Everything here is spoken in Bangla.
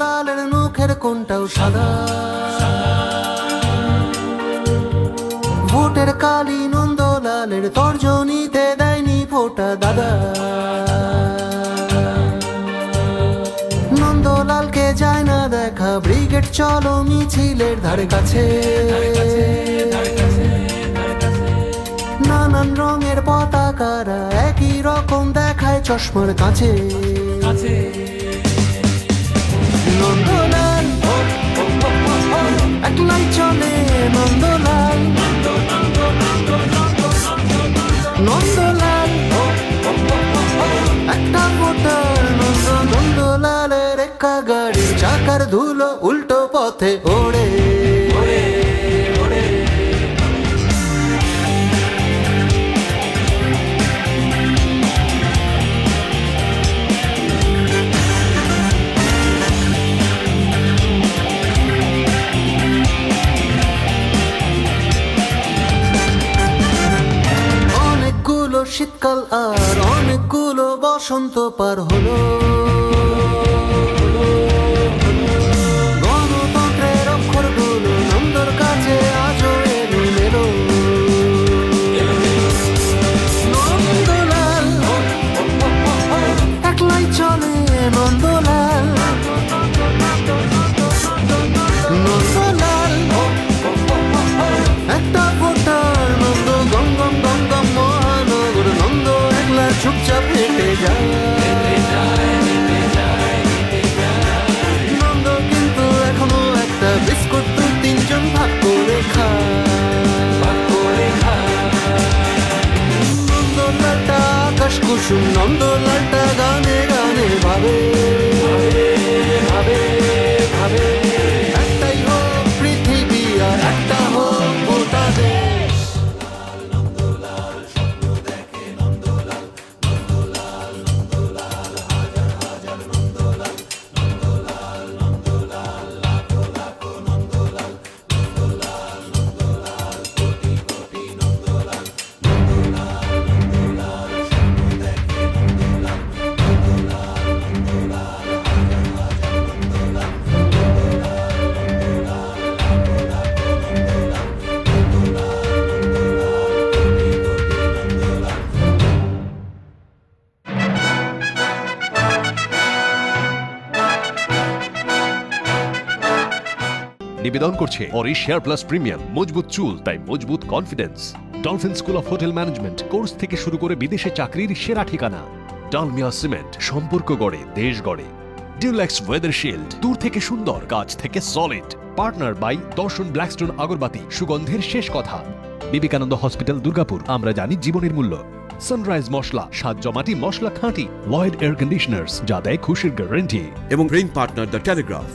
নন্দলালের মুখের কোনটাও সাদা, ভোটের কালি নন্দলালের তর্জনীতে দেয়নি ফোঁটা দাদা। নন্দলালকে যায় না দেখা, ব্রিগেড চলো মিছিলের ধারে কাছে, নানান রঙের পতাকারা একই রকম দেখায় চশমার কাছে। নন্দলাল একলাই চলে, নন্দলাল নন্দলাল একটা ভোটার, নন্দলালের একা গাড়ি চাকার ধুলো উল্টো পথে ওড়ে। শীতকাল আর অনেকগুলো বসন্ত পার হলো, গণতন্ত্রের অক্ষরগুলো নন্দর কাছে আজও এলো। নন্দলাল একলাই চলে, নন্দলাল নন্দলাল একটা ভোটার, নন্দ গম গম গম গম মহানগর, নন্দ একলা চুপচাপ হেঁটে যায়। নন্দ কিন্তু এখনো একটা বিস্কুট দু তিনজন ভাগ করে খায়। নন্দলালটা আকাশ কুসুম, নন্দলালটা গানে গানে ভাবে ভাবে ভাবে, একটাই হোক পৃথিবী আর একটা হোক গোটা দেশ। নিবেদন করছে অরিশ হেয়ার প্লাস প্রিমিয়াম, মজবুত চুল তাই মজবুত confidence. Dolphin school of hotel management course থেকে শুরু করে বিদেশে চাকরির সেরা ঠিকানা। ডালমিয়া সিমেন্ট সম্পর্ক গড়ে, দেশ গড়ে। ডিউলেক্স ওয়েদার শিল্ড, দূর থেকে সুন্দর, কাছ থেকে সলিড। পার্টনার বাই দর্শন ব্ল্যাকস্টোন আগরবাতি, সুগন্ধের শেষ কথা। বিবেকানন্দ হসপিটাল দুর্গাপুর, আমরা জানি জীবনের মূল্য। সানরাইজ মশলা, স্বাদ জমাটি মশলা খাঁটি। লয়েড এয়ার কন্ডিশনার্স, যা দেয় খুশির গ্যারান্টি। এবং রিং পার্টনার দ্য টেলিগ্রাফ।